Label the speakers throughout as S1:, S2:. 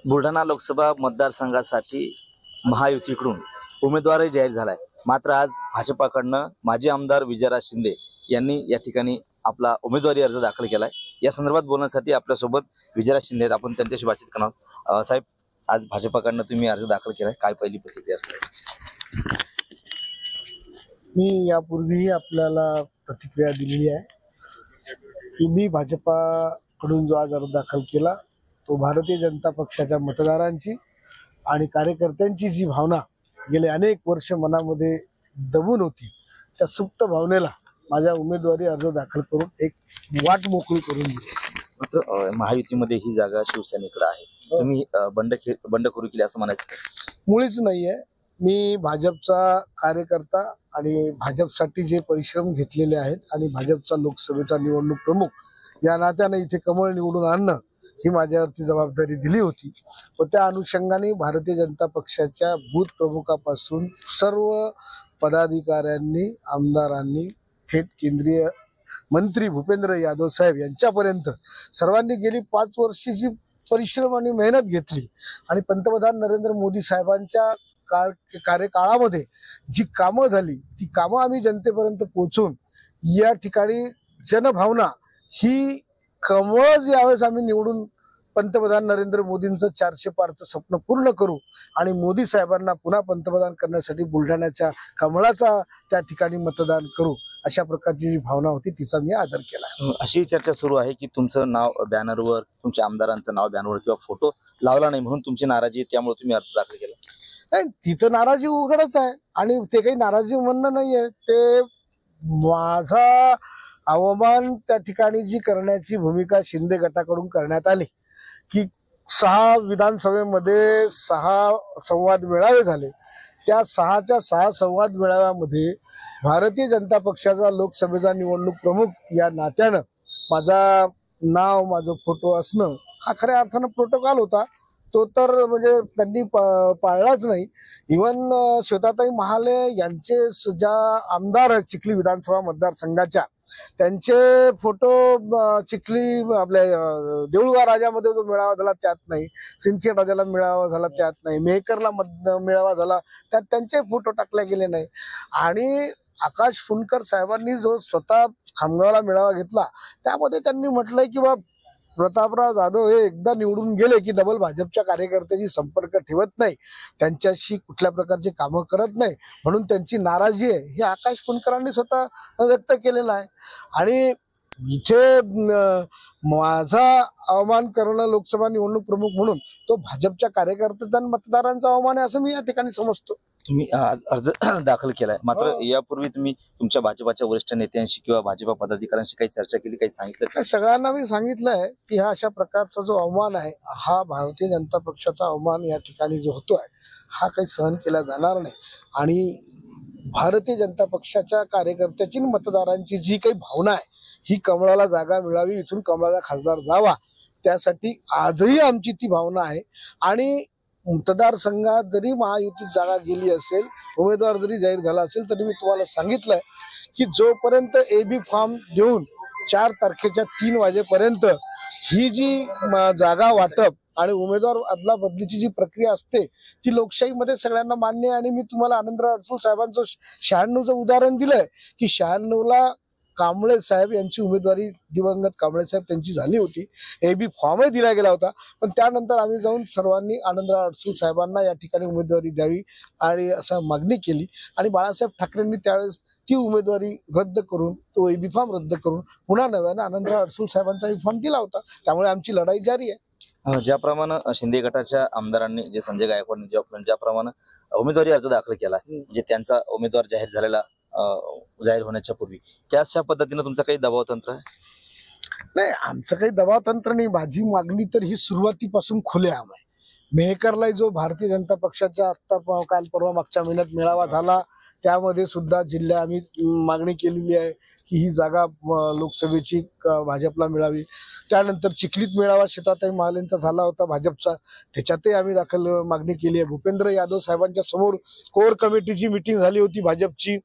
S1: बुलढाणा लोकसभा मतदारसंघासाठी महायुतीकडून उमेदवारही जाहीर झालाय। मात्र आज भाजपाकडनं माजी आमदार विजयराज शिंदे यांनी या ठिकाणी आपला उमेदवारी अर्ज दाखल केलाय। या संदर्भात बोलण्यासाठी आपल्यासोबत विजयराज शिंदे आहेत। आपण त्यांच्याशी बातचीत करणार आहोत। साहेब, आज भाजपाकडनं तुम्ही अर्ज दाखल केलाय, काय पहिली प्रतिक्रिया असते?
S2: मी यापूर्वी आपल्याला प्रतिक्रिया दिलेली आहे की मी भाजपाकडून जो आज अर्ज दाखल केला तो भारतीय जनता पक्षाच्या मतदारांची आणि कार्यकर्त्यांची जी भावना गेले अनेक वर्ष मनामध्ये दबून होती, त्या सुप्त भावनेला माझ्या उमेदवारी अर्ज दाखल करून एक वाट मोकळी करून दिली।
S1: मात्र महायुतीमध्ये ही जागा शिवसेनेकडे आहे, तुम्ही बंडखोरी केली असं म्हणायचं?
S2: मुळीच नाहीये। मी भाजपचा कार्यकर्ता आणि भाजपसाठी जे परिश्रम घेतलेले आहेत आणि भाजपचा लोकसभेचा निवडणूक प्रमुख या नात्याने इथे कमळ निवडून आणणं ही माझ्यावरती जबाबदारी दिली होती व त्या अनुषंगाने भारतीय जनता पक्षाच्या बूथ प्रमुखापासून सर्व पदाधिकाऱ्यांनी, आमदारांनी, थेट केंद्रीय मंत्री भूपेंद्र यादव साहेब यांच्यापर्यंत सर्वांनी गेली 5 वर्षाची परिश्रम आणि मेहनत घेतली आणि पंतप्रधान नरेंद्र मोदी साहेबांच्या कार्यकाळामध्ये जी कामं झाली ती कामं आम्ही जनतेपर्यंत पोहोचून या ठिकाणी जनभावना ही कमळच यावेळेस आम्ही निवडून पंतप्रधान नरेंद्र मोदींचं 400 पारचं स्वप्न पूर्ण करू आणि मोदी साहेबांना पुन्हा पंतप्रधान करण्यासाठी बुलढाण्याच्या कमळाचा त्या ठिकाणी मतदान करू, अशा प्रकारची जी भावना होती तिचा मी आदर केला।
S1: अशी चर्चा सुरू आहे की तुमचं नाव बॅनरवर, तुमच्या आमदारांचं नाव बॅनरवर किंवा फोटो लावला नाही म्हणून तुमची नाराजी आहे, त्यामुळे तुम्ही अर्ज दाखल केला?
S2: नाही, तिथं नाराजी उघडच आहे आणि ते काही नाराजी म्हणणं नाहीये, ते माझा अवमान त्या ठिकाणी जी करण्याची भूमिका शिंदे गटाकडून करण्यात आली की 6 विधानसभेमध्ये 6 संवाद मेळावे झाले, त्या 6च्या 6 संवाद मेळाव्यामध्ये भारतीय जनता पक्षाचा लोकसभेचा निवडणूक प्रमुख या नात्यानं माझा नाव, माझं फोटो असणं हा खऱ्या अर्थानं प्रोटोकॉल होता। तो तर म्हणजे त्यांनी पाळलाच नाही। इव्हन श्वेताताई महाले यांचे ज्या आमदार आहेत चिखली विधानसभा मतदारसंघाच्या, त्यांचे फोटो चिखली आपल्या देऊळगाव राजामध्ये जो मेळावा झाला त्यात नाही, सिंदखेड राजाला मेळावा झाला त्यात नाही, मेहकरला मेळावा झाला त्यात त्यांचे फोटो टाकले गेले नाही। आणि आकाश फुंडकर साहेबांनी जो स्वतः खामगावला मेळावा घेतला त्यामध्ये त्यांनी म्हटलंय की बा प्रतापराव जाधव हे एकदा निवडून गेले की डबल भाजपच्या कार्यकर्त्याशी संपर्क ठेवत नाही, त्यांच्याशी कुठल्या प्रकारचे कामं करत नाही, म्हणून त्यांची नाराजी आहे हे आकाश फुंडकरांनी स्वतः व्यक्त केलेलं आहे। आणि इथे माझा अवमान करणं लोकसभा निवडणूक प्रमुख म्हणून तो भाजपच्या कार्यकर्त्यांचा मतदारांचा अवमान आहे असं मी या ठिकाणी समजतो।
S1: तुम्ही आज अर्ज दाखल केलाय, मात्र यापूर्वी तुम्ही तुमच्या भाजपाच्या वरिष्ठ नेत्यांशी किंवा भाजपा पदाधिकाऱ्यांशी काही चर्चा केली, काही सांगितलं?
S2: सगळ्यांना मी सांगितलंय की हा अशा प्रकारचा जो अवमान आहे हा भारतीय जनता पक्षाचा अवमान या ठिकाणी जो होतोय हा काही सहन केला जाणार नाही। आणि भारतीय जनता पक्षाच्या कार्यकर्त्याची मतदारांची जी काही भावना आहे ही कमळाला जागा मिळावी, इथून कमळाला खासदार जावा, त्यासाठी आजही आमची ती भावना आहे। आणि मतदारसंघात जरी महायुतीत जागा गेली असेल, उमेदवार जरी जाहीर झाला असेल, तरी मी तुम्हाला सांगितलंय की जोपर्यंत AB फॉर्म देऊन 4 तारखेच्या 3 वाजेपर्यंत ही जी जागा वाटप आणि उमेदवार अदला बदलीची जी प्रक्रिया असते ती लोकशाहीमध्ये सगळ्यांना मान्य आहे। आणि मी तुम्हाला आनंदराव अडसूळ साहेबांचं 96चं उदाहरण दिलंय की 96ला कांबळे साहेब यांची उमेदवारी, दिवंगत कांबळे साहेब त्यांची झाली होती, AB फॉर्मही दिला गेला होता, पण त्यानंतर आम्ही जाऊन सर्वांनी आनंदराव अडसूळ साहेबांना या ठिकाणी उमेदवारी द्यावी आणि असं मागणी केली आणि बाळासाहेब ठाकरेंनी त्यावेळेस ती उमेदवारी रद्द करून, तो AB फॉर्म रद्द करून पुन्हा नव्यानं आनंदराव अडसूळ साहेबांचा AB फॉर्म दिला होता। त्यामुळे आमची लढाई जारी आहे।
S1: ज्याप्रमाणे शिंदे गटाच्या आमदारांनी, जे संजय गायकवाड ज्याप्रमाणे उमेदवारी अर्ज दाखल केला, म्हणजे त्यांचा उमेदवार जाहीर होण्याच्या पूर्वी त्याच पद्धतीने तुमचा काही दबाव तंत्र आहे?
S2: नाही, आमचं काही दबाव तंत्र नाही। माझी मागणी तर ही सुरुवातीपासून खुलेआम आहे। मेहकरला जो भारतीय जनता पक्षाच्या आत्ता काल परवा मागच्या महिन्यात मेळावा झाला त्यामध्ये सुद्धा जिल्हा आम्ही मागणी केलेली आहे की ही जागा लोकसभेची भाजपला मिळावी। त्यानंतर चिखलीत मेळावा श्वेताताई महालेंचा झाला होता भाजपचा, त्याच्यातही आम्ही मागणी केली आहे। भूपेंद्र यादव साहेबांच्या समोर कोर कमिटीची मीटिंग झाली होती भाजपची,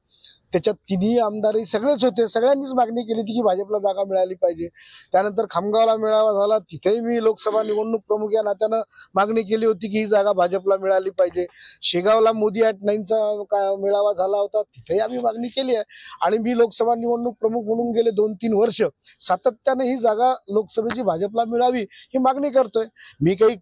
S2: त्याच्यात तिन्ही आमदारही सगळेच होते, सगळ्यांनीच मागणी केली होती की भाजपला जागा मिळाली पाहिजे. त्यानंतर खामगावला मेळावा झाला, तिथेही मी लोकसभा निवडणूक प्रमुख या नात्यानं मागणी केली होती की ही जागा भाजपला मिळाली पाहिजे. शेगावला मोदी @9चा मेळावा झाला होता, तिथेही आम्ही मागणी केली आहे. आणि मी लोकसभा निवडणूक प्रमुख म्हणून गेले 2-3 वर्ष सातत्याने ही जागा लोकसभेची भाजपला मिळावी ही मागणी करतोय. मी काही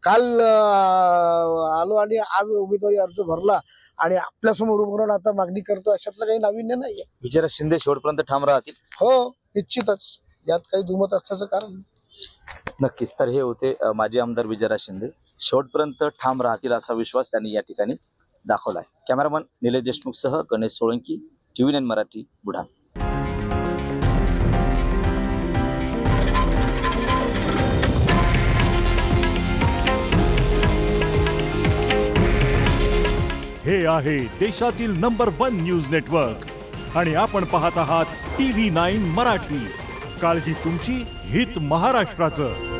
S2: काल आलो आणि आज उमेदवारी अर्ज भरला आणि आपल्यासमोर उभं राहून आता मागणी करतो, अशातलं काही नाविन्य नाहीये.
S1: विजयराज शिंदे शेवटपर्यंत ठाम राहतील?
S2: हो, निश्चितच, यात काही दुमत असल्याचं कारण नाही.
S1: नक्कीच. तर हे होते माजी आमदार विजयराज शिंदे. शेवटपर्यंत ठाम राहतील असा विश्वास त्यांनी या ठिकाणी दाखवलाय. कॅमेरामन निलेश देशमुखसह गणेश सोळंकी, TV9 मराठी, बुढाण.
S3: हे आहे देशातील नंबर 1 न्यूज नेटवर्क आणि आपण पाहत आहात TV9 मराठी. काळजी तुमची, हित महाराष्ट्राचं.